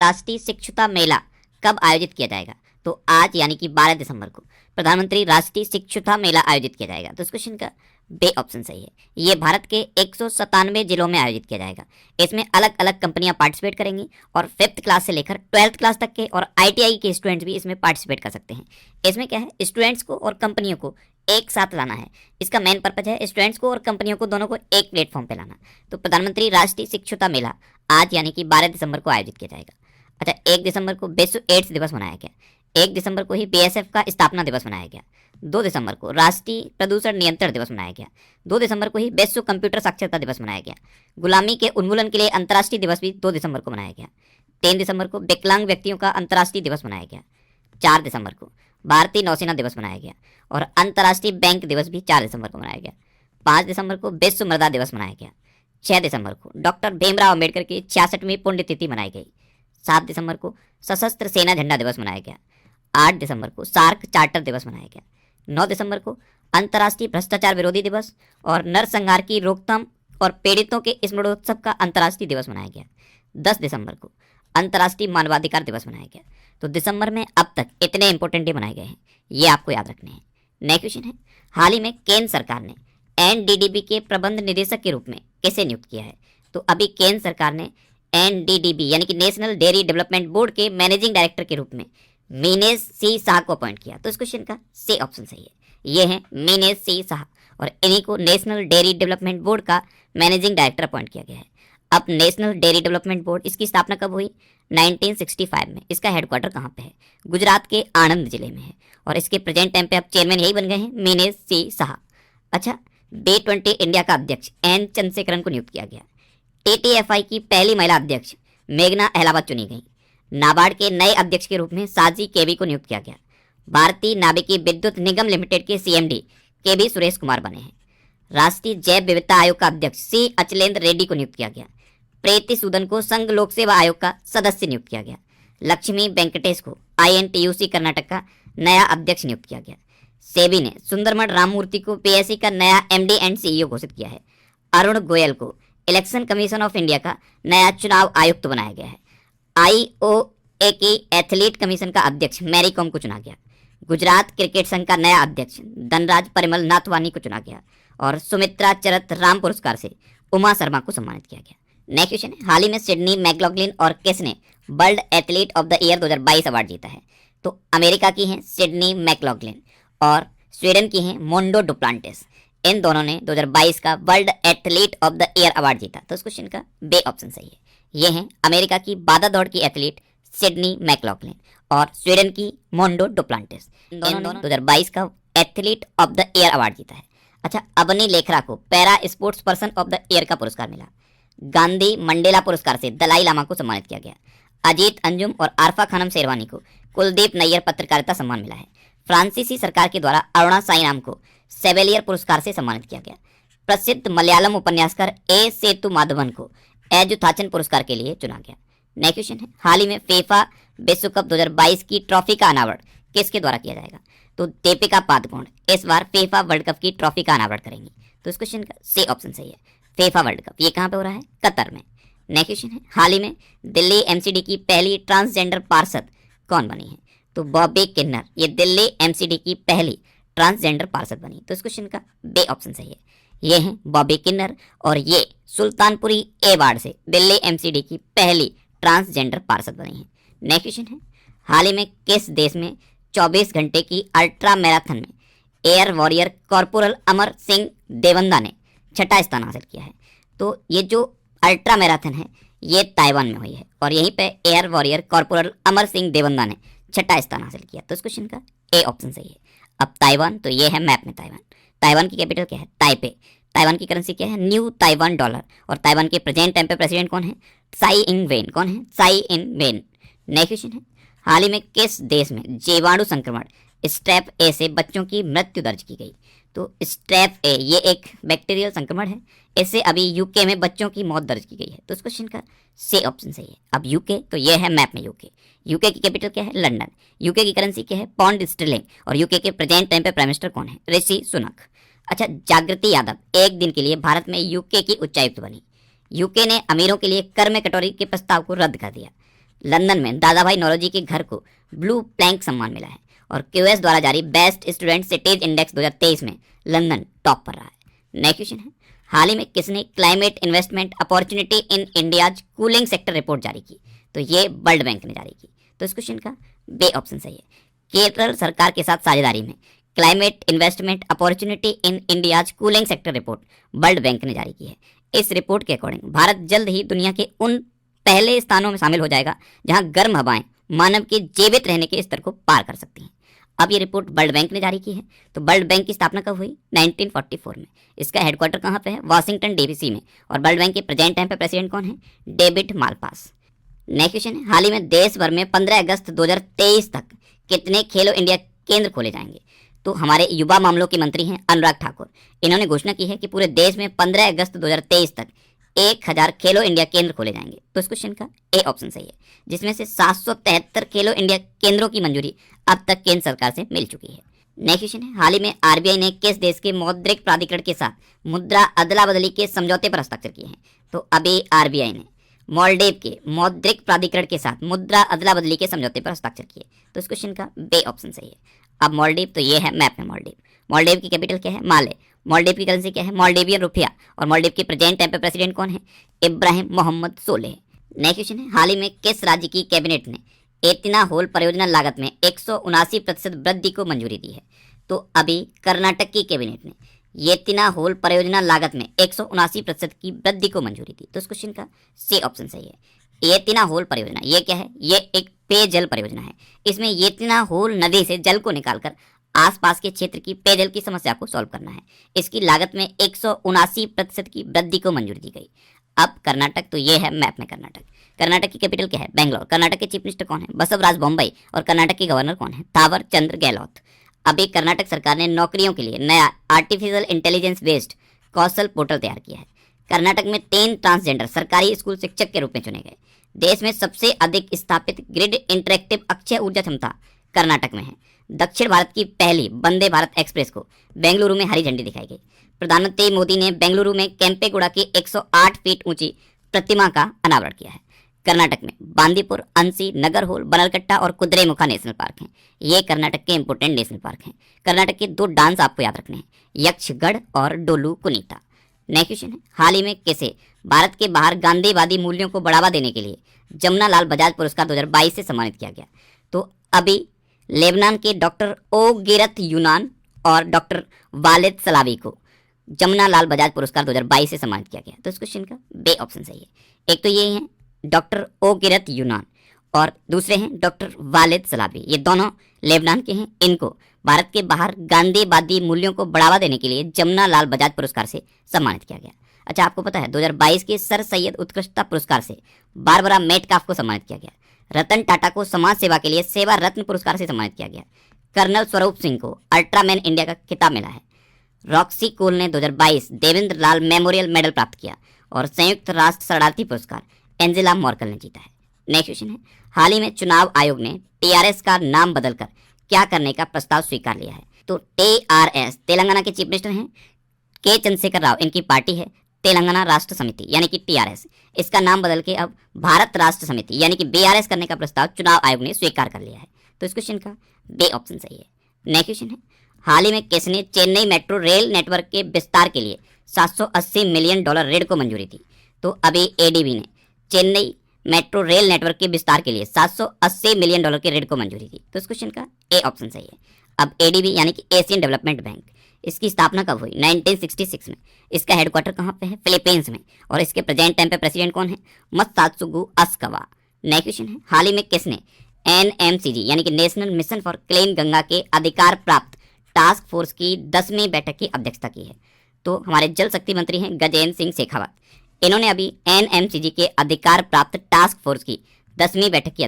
राष्ट्रीय शिक्षुता मेला कब आयोजित किया जाएगा? तो आज यानी कि 12 दिसंबर को प्रधानमंत्री राष्ट्रीय शिक्षुता मेला आयोजित किया जाएगा। तो इस क्वेश्चन का बे ऑप्शन सही है। ये भारत के 197 जिलों में आयोजित किया जाएगा। इसमें अलग अलग कंपनियां पार्टिसिपेट करेंगी और 5th क्लास से लेकर 12th क्लास तक के और ITI के स्टूडेंट्स भी इसमें पार्टिसिपेट कर सकते हैं। इसमें क्या है, स्टूडेंट्स को और कंपनियों को एक साथ लाना है। इसका मेन पर्पज है स्टूडेंट्स को और कंपनियों को दोनों को एक प्लेटफॉर्म पे लाना। तो प्रधानमंत्री राष्ट्रीय शिक्षुता मेला आज यानी कि 12 दिसंबर को आयोजित किया जाएगा। अच्छा, 1 दिसंबर को विश्व एड्स दिवस मनाया गया। 1 दिसंबर को ही BSF का स्थापना दिवस मनाया गया। 2 दिसंबर को राष्ट्रीय प्रदूषण नियंत्रण दिवस मनाया गया। 2 दिसंबर को ही विश्व कंप्यूटर साक्षरता दिवस मनाया गया। गुलामी के उन्मूलन के लिए अंतर्राष्ट्रीय दिवस भी 2 दिसंबर को मनाया गया। 3 दिसंबर को विकलांग व्यक्तियों का अंतर्राष्ट्रीय दिवस मनाया गया। 4 दिसंबर को भारतीय नौसेना दिवस मनाया गया और अंतर्राष्ट्रीय बैंक दिवस भी 4 दिसंबर को मनाया गया। 5 दिसंबर को विश्व मृदा दिवस मनाया गया। 6 दिसंबर को डॉक्टर भीमराव अंबेडकर की 66वीं पुण्यतिथि मनाई गई। 7 दिसंबर को सशस्त्र सेना झंडा दिवस मनाया गया। 8 दिसंबर को सार्क चार्टर दिवस मनाया गया। 9 दिसंबर को अंतर्राष्ट्रीय भ्रष्टाचार विरोधी दिवस और नरसंहार की रोकथाम और पीड़ितों के स्मरणोत्सव का अंतर्राष्ट्रीय दिवस मनाया गया। 10 दिसंबर को अंतर्राष्ट्रीय मानवाधिकार दिवस मनाया गया। तो दिसंबर में अब तक इतने इंपॉर्टेंट डे मनाए गए हैं, ये आपको याद रखने हैं। नेक्स्ट क्वेश्चन है, हाल ही में केंद्र सरकार ने NDDB के प्रबंध निदेशक के रूप में किसे नियुक्त किया है? तो अभी केंद्र सरकार ने NDDB यानी कि नेशनल डेयरी डेवलपमेंट बोर्ड के मैनेजिंग डायरेक्टर के रूप में मीनेश सी शाह को अपॉइंट किया। तो इस क्वेश्चन का सी ऑप्शन सही है। ये है मीनेश सी शाह और इन्हीं को नेशनल डेयरी डेवलपमेंट बोर्ड का मैनेजिंग डायरेक्टर अपॉइंट किया गया है। अब नेशनल डेयरी डेवलपमेंट बोर्ड, इसकी स्थापना कब हुई? 1965 में। इसका हेडक्वार्टर कहाँ पे है? गुजरात के आणंद जिले में है और इसके प्रेजेंट टाइम पे अब चेयरमैन यही बन गए हैं, मीनेश सी शाह। अच्छा, B20 इंडिया का अध्यक्ष N चंद्रशेखरन को नियुक्त किया गया। TTFI की पहली महिला अध्यक्ष मेघना अहलावत चुनी गई। नाबार्ड के नए अध्यक्ष के रूप में साजी केवी को नियुक्त किया गया। भारतीय नाभिकीय विद्युत निगम लिमिटेड के CMD KV सुरेश कुमार बने हैं। राष्ट्रीय जैव विविधता आयोग का अध्यक्ष C अचलेंद्र रेड्डी को नियुक्त किया गया। प्रीति सूदन को संघ लोक सेवा आयोग का सदस्य नियुक्त किया गया। लक्ष्मी वेंकटेश को INTUC कर्नाटक का नया अध्यक्ष नियुक्त किया गया। सेबी ने सुंदरमण राममूर्ति को PSC का नया MD एंड CEO घोषित किया है। अरुण गोयल को इलेक्शन कमीशन ऑफ इंडिया का नया चुनाव आयुक्त बनाया गया है। IOA की एथलीट कमीशन का अध्यक्ष मैरी कॉम को चुना गया। गुजरात क्रिकेट संघ का नया अध्यक्ष धनराज परिमल नाथवानी को चुना गया और सुमित्रा चरत राम पुरस्कार से उमा शर्मा को सम्मानित किया गया। नेक्स्ट क्वेश्चन है, हाल ही में सिडनी मैकलॉगलिन और किसने world athlete of the year 2022 award जीता है? तो अमेरिका की हैं सिडनी मैकलॉगलिन और स्वीडन की हैं मोंडो डुप्लांटिस। इन दोनों ने 2022 का world athlete of the year award जीता। तो इस क्वेश्चन का बे ऑप्शन सही है। ये हैं अमेरिका की बाधा दौड़ की एथलीट सिडनी मैकलॉगलिन और स्वीडन की मोंडो डुप्लांटिस। इन दोनों ने 2022 का athlete of the year award जीता है। अच्छा, अबनी लेखरा को para sports person of the year का पुरस्कार मिला। गांधी मंडेला पुरस्कार से दलाई लामा को सम्मानित किया गया। अजीत अंजुम और आरफा खानम शेरवानी को कुलदीप नैयर पत्रकारिता सम्मान मिला है। फ्रांसीसी सरकार के द्वारा अरुणा साईनाम को सेवेलियर पुरस्कार से सम्मानित किया गया। प्रसिद्ध मलयालम उपन्यासकार A सेतु माधवन को एजुथाचन पुरस्कार के लिए चुना गया। नेक्स्ट क्वेश्चन है, हाल ही में फीफा विश्व कप 2022 की ट्रॉफी का अनावरण किसके द्वारा किया जाएगा? तो दीपिका पादुकोण इस बार फीफा वर्ल्ड कप की ट्रॉफी का अनावरण करेंगी। तो इस क्वेश्चन का सी ऑप्शन सही है। फीफा वर्ल्ड कप ये कहाँ पे हो रहा है? कतर में। नेक्स्ट क्वेश्चन है, हाल ही में दिल्ली MCD की पहली ट्रांसजेंडर पार्षद कौन बनी है? तो बॉबी किन्नर ये दिल्ली MCD की पहली ट्रांसजेंडर पार्षद बनी। तो इस क्वेश्चन का बे ऑप्शन सही है। ये हैं बॉबी किन्नर और ये सुल्तानपुरी A वार्ड से दिल्ली MCD की पहली ट्रांसजेंडर पार्षद बनी है। नेक्स्ट क्वेश्चन है, हाल ही में किस देश में 24 घंटे की अल्ट्रा मैराथन में air warrior corporal Amar Singh Devanda ने 6ठा स्थान हासिल किया है? तो ये जो अल्ट्रा मैराथन है ये ताइवान में हुई है और यहीं पे air warrior corporal Amar Singh Devanda ने 6ठा स्थान हासिल किया। तो इस क्वेश्चन का ए ऑप्शन सही है। अब ताइवान, तो ये है मैप में ताइवान। ताइवान की कैपिटल क्या है? ताइपे। ताइवान की करेंसी क्या है? New Taiwan dollar. और ताइवान के प्रेजेंट टाइम पे प्रेसिडेंट कौन है? Tsai Ing Wen. कौन है? Tsai Ing Wen. Next question है, हाल ही में किस देश में जीवाणु संक्रमण स्ट्रेप ए से बच्चों की मृत्यु दर्ज की गई? तो स्ट्रेप ए ये एक बैक्टीरियल संक्रमण है, इससे अभी यूके में बच्चों की मौत दर्ज की गई है। तो इस क्वेश्चन का सी ऑप्शन सही है। अब यूके, तो ये है मैप में यूके। यूके की कैपिटल क्या है? लंदन। यूके की करेंसी क्या है? Pound sterling. और यूके के प्रेजेंट टाइम पे प्राइम मिनिस्टर कौन है? ऋषि सुनक। अच्छा, जागृति यादव एक दिन के लिए भारत में यूके की उच्चायुक्त बनी। यूके ने अमीरों के लिए कर में कटौती के प्रस्ताव को रद्द कर दिया। लंदन में दादाभाई नौरोजी के घर को ब्लू प्लैंक सम्मान मिला है। और क्यूएस द्वारा जारी बेस्ट स्टूडेंट सिटीज इंडेक्स 2023 में लंदन टॉप पर रहा है। नेक्स्ट क्वेश्चन है, हाल ही में किसने climate investment opportunity in India's cooling sector report जारी की? तो ये वर्ल्ड बैंक ने जारी की। तो इस क्वेश्चन का बे ऑप्शन सही है। केरल सरकार के साथ साझेदारी में climate investment opportunity in India's cooling sector report world bank ने जारी की है। इस रिपोर्ट के अकॉर्डिंग भारत जल्द ही दुनिया के उन पहले स्थानों में शामिल हो जाएगा जहां गर्म हवाएं मानव के जीवित रहने के स्तर को पार कर सकती हैं। अब ये रिपोर्ट वर्ल्ड बैंक ने जारी की है। तो वर्ल्ड बैंक की स्थापना कब हुई? 1944 में। इसका हेडक्वार्टर कहाँ पे है? वाशिंगटन डीसी में। और वर्ल्ड बैंक के प्रेजेंट टाइम पे प्रेसिडेंट कौन है? David Malpass. नेक्स्ट क्वेश्चन है, हाल ही में देश भर में 15 अगस्त 2023 तक कितने खेलो इंडिया केंद्र खोले जाएंगे? तो हमारे युवा मामलों के मंत्री हैं अनुराग ठाकुर। इन्होंने घोषणा की है कि पूरे देश में 15 अगस्त 2023 तक 1000 खेलो इंडिया केंद्र खोले जाएंगे। तो इस क्वेश्चन का ए ऑप्शन सही है, जिसमें से 773 खेलो इंडिया केंद्रों की मंजूरी अब तक केंद्र सरकार से मिल चुकी है। नेक्स्ट क्वेश्चन है, हाल ही में आरबीआई ने किस देश के मौद्रिक प्राधिकरण के साथ मुद्रा अदला बदली के समझौते पर हस्ताक्षर किए हैं? तो अभी आरबीआई ने मालदीव के मौद्रिक प्राधिकरण के साथ मुद्रा अदला बदली के समझौते पर हस्ताक्षर किए। तो इस क्वेश्चन का बे ऑप्शन सही है। अब मालदीव, तो ये है मैप में मालदीव। मालदीव की कैपिटल क्या है? माले। मालदीव की करेंसी क्या है? मालदीवियन रुपया। और मालदीव के प्रेजेंट टाइम पे प्रेसिडेंट कौन है? इब्राहिम मोहम्मद सोलेह। नेक्स्ट क्वेश्चन है, हाल ही में किस राज्य की कैबिनेट ने एतना होल परियोजना लागत में 179% वृद्धि को मंजूरी दी है? तो अभी कर्नाटक की कैबिनेट ने येतिना होल परियोजना लागत में 179% की वृद्धि को मंजूरी दी। तो इस क्वेश्चन का सी ऑप्शन सही है। येतिना होल परियोजना ये क्या है? ये एक पेयजल परियोजना है। इसमें येतिना होल नदी से जल को निकालकर आसपास के क्षेत्र की पेयजल की समस्या को सॉल्व करना है। इसकी लागत में 179% की वृद्धि को मंजूरी दी गई। अब कर्नाटक, तो ये है मैप में कर्नाटक। कर्नाटक की कैपिटल क्या है? बेंगलोर। कर्नाटक के चीफ मिनिस्टर कौन है? बसवराज बोम्मई। और कर्नाटक के गवर्नर कौन है? थावर चंद्र गहलोत। अभी कर्नाटक सरकार ने नौकरियों के लिए नया आर्टिफिशियल इंटेलिजेंस बेस्ड कौशल पोर्टल तैयार किया है। कर्नाटक में 3 ट्रांसजेंडर सरकारी स्कूल शिक्षक के रूप में चुने गए। देश में सबसे अधिक स्थापित ग्रिड इंटरेक्टिव अक्षय ऊर्जा क्षमता कर्नाटक में है। दक्षिण भारत की पहली वंदे भारत एक्सप्रेस को बेंगलुरु में हरी झंडी दिखाई गई। प्रधानमंत्री मोदी ने बेंगलुरु में केम्पेगौड़ा की 108 फीट ऊंची प्रतिमा का अनावरण किया है। कर्नाटक में बांदीपुर, अंसी, नगरहोल, बनलकट्टा और कुद्रेमुखा नेशनल पार्क हैं। ये कर्नाटक के इंपोर्टेंट नेशनल पार्क हैं। कर्नाटक के 2 डांस आपको याद रखने हैं, यक्षगढ़ और डोलू कुनीता। नेक्स्ट क्वेश्चन है, हाल ही में किसे भारत के बाहर गांधीवादी मूल्यों को बढ़ावा देने के लिए जमुनालाल बजाज पुरस्कार 2022 से सम्मानित किया गया? तो अभी लेबनान के डॉक्टर ओ गिरत यूनान और डॉक्टर वालिद सलावी को जमुनालाल बजाज पुरस्कार 2022 से सम्मानित किया गया। तो इस क्वेश्चन का बे ऑप्शन सही है। एक तो ये है डॉक्टर ओ गिरत यूनान और दूसरे हैं डॉक्टर वालिद सलावी। ये दोनों लेबनान के हैं। इनको भारत के बाहर गांधीवादी मूल्यों को बढ़ावा देने के लिए जमुनालाल बजाज पुरस्कार से सम्मानित किया गया। अच्छा, आपको पता है 2022 के सर सैयद उत्कृष्टता पुरस्कार से बारबरा मेटकाफ को सम्मानित किया गया। रतन टाटा को समाज सेवा के लिए सेवा रत्न पुरस्कार से सम्मानित किया गया। कर्नल स्वरूप सिंह को अल्ट्रामैन इंडिया का खिताब मिला है। रॉक्सी कोल ने 2022 देवेंद्र लाल मेमोरियल मेडल प्राप्त किया और संयुक्त राष्ट्र शरणार्थी पुरस्कार एंजेला मर्केल ने जीता है। नेक्स्ट क्वेश्चन है, हाल ही में चुनाव आयोग ने टीआरएस का नाम बदलकर क्या करने का प्रस्ताव स्वीकार लिया है? तो टीआरएस तेलंगाना के चीफ मिनिस्टर हैं के चंद्रशेखर राव। इनकी पार्टी है तेलंगाना राष्ट्र समिति यानी कि टीआरएस। इसका नाम बदल के अब भारत राष्ट्र समिति यानी कि बीआरएस करने का प्रस्ताव चुनाव आयोग ने स्वीकार कर लिया है। तो इस क्वेश्चन का बे ऑप्शन सही है। नेक्स्ट क्वेश्चन है, हाल ही में किसने चेन्नई मेट्रो रेल नेटवर्क के विस्तार के लिए $780 मिलियन ऋण को मंजूरी दी? तो अभी एडीबी ने चेन्नई मेट्रो रेल नेटवर्क के विस्तार के लिए $780 मिलियन के ऋण को मंजूरी दी। तो इस क्वेश्चन का ए ऑप्शन सही है। अब एडीबी यानी कि एशियन डेवलपमेंट बैंक, इसकी स्थापना कब हुई? 1966 में। इसका हेडक्वार्टर कहाँ पे है? फिलीपींस में। और इसके प्रेजेंट टाइम पे प्रेसिडेंट कौन है? मत्सात्सुगु अस्कावा। नेक्स्ट क्वेश्चन है, हाल ही में किसने एनएमसीजी यानी कि national mission for clean Ganga के अधिकार प्राप्त टास्क फोर्स की 10वीं बैठक की अध्यक्षता की है? तो हमारे जल शक्ति मंत्री हैं गजेंद्र सिंह शेखावत। इन्होंने अभी एनएमसीजी के अधिकार प्राप्त टास्क फोर्स की 10वीं बैठक की